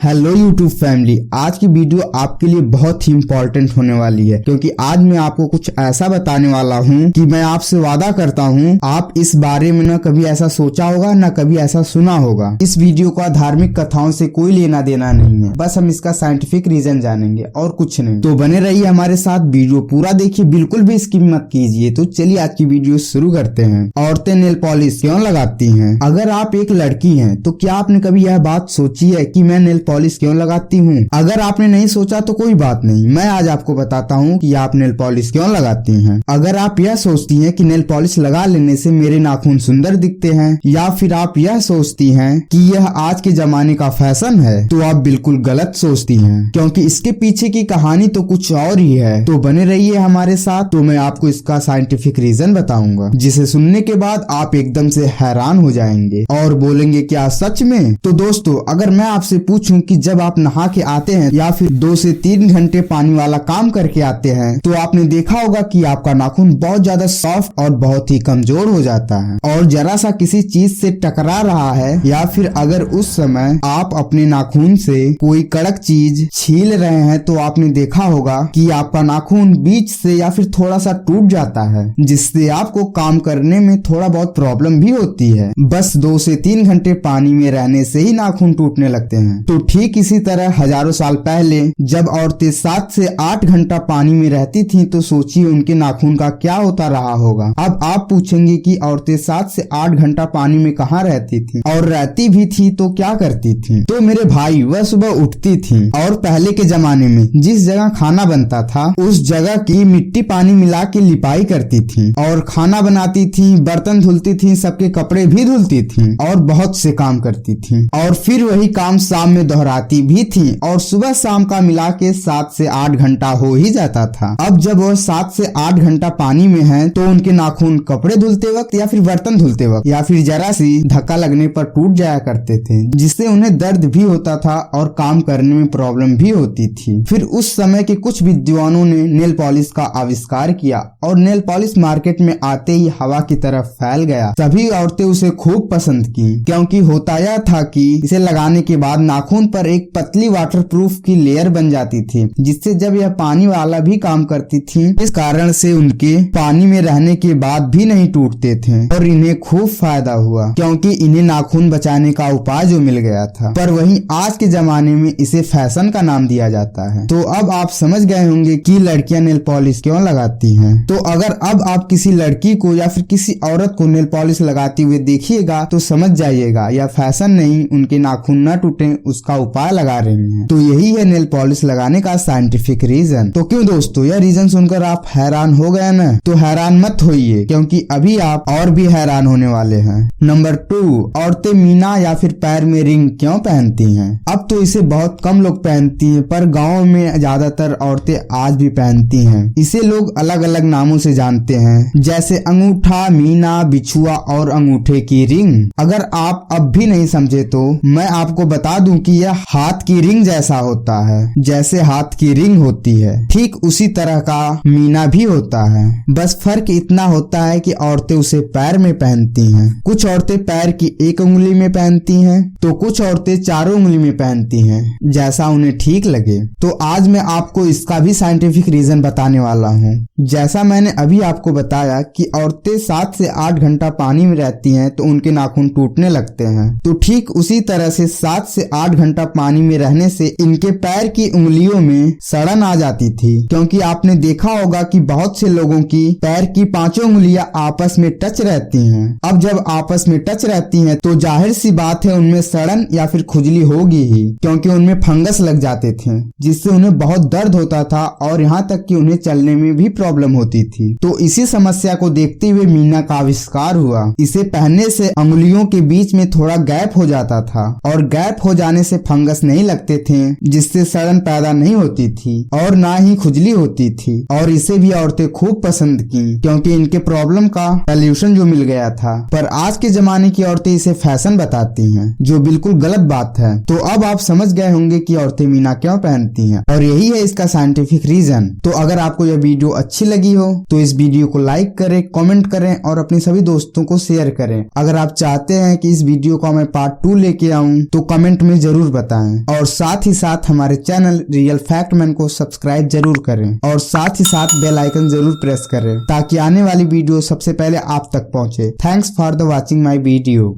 Hello YouTube family, आज की video आपके लिए बहुत ही इम्पोर्टेंट होने वाली है क्योंकि आज मैं आपको कुछ ऐसा बताने वाला हूं कि मैं आपसे वादा करता हूं आप इस बारे में न कभी ऐसा सोचा होगा न कभी ऐसा सुना होगा। इस वीडियो का धार्मिक कथाओं से कोई लेना देना नहीं है, बस हम इसका साइंटिफिक रीजन जानेंगे और कुछ नहीं। तो बने रहिए हमारे साथ, वीडियो पूरा देखिए, बिल्कुल भी स्किप मत कीजिए। तो चलिए आज की वीडियो शुरू करते हैं। औरतें नेल पॉलिश क्यों लगाती हैं? अगर आप एक लड़की हैं तो क्या आपने कभी यह बात सोची है कि मैं नेल पॉलिश क्यों लगाती हूँ? अगर आपने नहीं सोचा तो कोई बात नहीं, मैं आज आपको बताता हूँ कि आप नेल पॉलिश क्यों लगाती हैं। अगर आप यह सोचती हैं कि नेल पॉलिश लगा लेने से मेरे नाखून सुंदर दिखते हैं, या फिर आप यह सोचती हैं कि यह आज के जमाने का फैशन है, तो आप बिल्कुल गलत सोचती हैं, क्योंकि इसके पीछे की कहानी तो कुछ और ही है। तो बने रहिए हमारे साथ, तो मैं आपको इसका साइंटिफिक रीजन बताऊंगा, जिसे सुनने के बाद आप एकदम से हैरान हो जाएंगे और बोलेंगे क्या सच में? तो दोस्तों, अगर मैं आपसे पूछूं कि जब आप नहा के आते हैं या फिर 2 से 3 घंटे पानी वाला काम करके आते हैं, तो आपने देखा होगा कि आपका नाखून बहुत ज्यादा सॉफ्ट और बहुत ही कमजोर हो जाता है, और जरा सा किसी चीज से टकरा रहा है या फिर अगर उस समय आप अपने नाखून से कोई कड़क चीज छील रहे हैं, तो आपने देखा होगा कि आपका नाखून बीच से या फिर थोड़ा सा टूट जाता है, जिससे आपको काम करने में थोड़ा बहुत प्रॉब्लम भी होती है। बस 2 से 3 घंटे पानी में रहने से ही नाखून टूटने लगते हैं। तो ठीक इसी तरह हजारों साल पहले जब औरतें 7 से 8 घंटा पानी में रहती थीं, तो सोचिए उनके नाखून का क्या होता रहा होगा। अब आप पूछेंगे कि औरतें 7 से 8 घंटा पानी में कहाँ रहती थीं, और रहती भी थी तो क्या करती थीं? तो मेरे भाई, वह सुबह उठती थीं और पहले के जमाने में जिस जगह खाना बनता था उस जगह की मिट्टी पानी मिला के लिपाई करती थीं और खाना बनाती थीं, बर्तन धुलती थीं, सबके कपड़े भी धुलती थीं और बहुत से काम करती थीं, और फिर वही काम शाम में दोहराती भी थी, और सुबह शाम का मिला के 7 से 8 घंटा हो ही जाता था। अब जब वह 7 से 8 घंटा पानी में हैं, तो उनके नाखून कपड़े धुलते वक्त या फिर बर्तन धुलते वक्त या फिर जरा सी धक्का लगने पर टूट जाया करते थे, जिससे उन्हें दर्द भी होता था और काम करने में प्रॉब्लम भी होती थी। फिर उस समय के कुछ विद्वानों ने नेल पॉलिश का आविष्कार किया और नेल पॉलिश मार्केट में आते ही हवा की तरफ फैल गया। सभी औरतें उसे खूब पसंद की, क्योंकि होता यह था कि इसे लगाने के बाद नाखून पर एक पतली वाटरप्रूफ की लेयर बन जाती थी, जिससे जब यह पानी वाला भी काम करती थी, इस कारण से उनके पानी में रहने के बाद भी नहीं टूटते थे और इन्हें खूब फायदा हुआ, क्योंकि इन्हें नाखून बचाने का उपाय जो मिल गया था। पर वहीं आज के जमाने में इसे फैशन का नाम दिया जाता है। तो अब आप समझ गए होंगे कि लड़कियां नेल पॉलिश क्यों लगाती हैं। तो अगर अब आप किसी लड़की को या फिर किसी औरत को नेल पॉलिश लगाती हुए देखिएगा तो समझ जाइएगा यह फैशन नहीं, उनके नाखून न टूटे उसका उपाय लगा रही हैं। तो यही है नेल पॉलिश लगाने का साइंटिफिक रीजन। तो क्यों दोस्तों, यह रीजन सुनकर आप हैरान हो गए ना? तो हैरान मत होइए, क्योंकि अभी आप और भी हैरान होने वाले हैं। नंबर 2, औरतें मीना या फिर पैर में रिंग क्यों पहनती हैं? अब तो इसे बहुत कम लोग पहनती हैं, पर गाँव में ज्यादातर औरतें आज भी पहनती हैं। इसे लोग अलग अलग नामों से जानते हैं, जैसे अंगूठा, मीना, बिछुआ और अंगूठे की रिंग। अगर आप अब भी नहीं समझे तो मैं आपको बता दूं कि यह हाथ की रिंग जैसा होता है। जैसे हाथ की रिंग होती है, ठीक उसी तरह का मीना भी होता है। बस फर्क इतना होता है कि औरतें उसे पैर में पहनती हैं। कुछ औरतें पैर की एक उंगली में पहनती हैं, तो कुछ औरतें चारों उंगली में पहनती हैं, जैसा उन्हें ठीक लगे। तो आज मैं आपको इसका भी साइंटिफिक रीजन बताने वाला हूँ। जैसा मैंने अभी आपको बताया कि औरतें 7 से 8 घंटा पानी में रहती हैं तो उनके नाखून टूटने लगते हैं, तो ठीक उसी तरह से 7 से 8 घंटा पानी में रहने से इनके पैर की उंगलियों में सड़न आ जाती थी, क्योंकि आपने देखा होगा कि बहुत से लोगों की पैर की 5 उंगलियां आपस में टच रहती हैं। अब जब आपस में टच रहती हैं तो जाहिर सी बात है उनमें सड़न या फिर खुजली होगी ही, क्योंकि उनमें फंगस लग जाते थे, जिससे उन्हें बहुत दर्द होता था और यहाँ तक कि उन्हें चलने में भी प्रॉब्लम होती थी। तो इसी समस्या को देखते हुए मीना का आविष्कार हुआ। इसे पहनने से अंगुलियों के बीच में थोड़ा गैप हो जाता था, और गैप हो जाने से फंगस नहीं लगते थे, जिससे सड़न पैदा नहीं होती थी और ना ही खुजली होती थी। और इसे भी औरतें खूब पसंद की, क्योंकि इनके प्रॉब्लम का सॉल्यूशन जो मिल गया था। पर आज के जमाने की औरतें इसे फैशन बताती हैं, जो बिल्कुल गलत बात है। तो अब आप समझ गए होंगे कि औरतें मीना क्यों पहनती हैं, और यही है इसका साइंटिफिक रीजन। तो अगर आपको यह वीडियो अच्छी लगी हो तो इस वीडियो को लाइक करें, कमेंट करें और अपने सभी दोस्तों को शेयर करें। अगर आप चाहते हैं कि इस वीडियो का मैं पार्ट 2 लेके आऊं तो कमेंट में जरूर बताएं और साथ ही साथ हमारे चैनल रियल फैक्ट मैन को सब्सक्राइब जरूर करें और साथ ही साथ बेल आइकन जरूर प्रेस करें ताकि आने वाली वीडियो सबसे पहले आप तक पहुंचे। Thanks for the watching my video.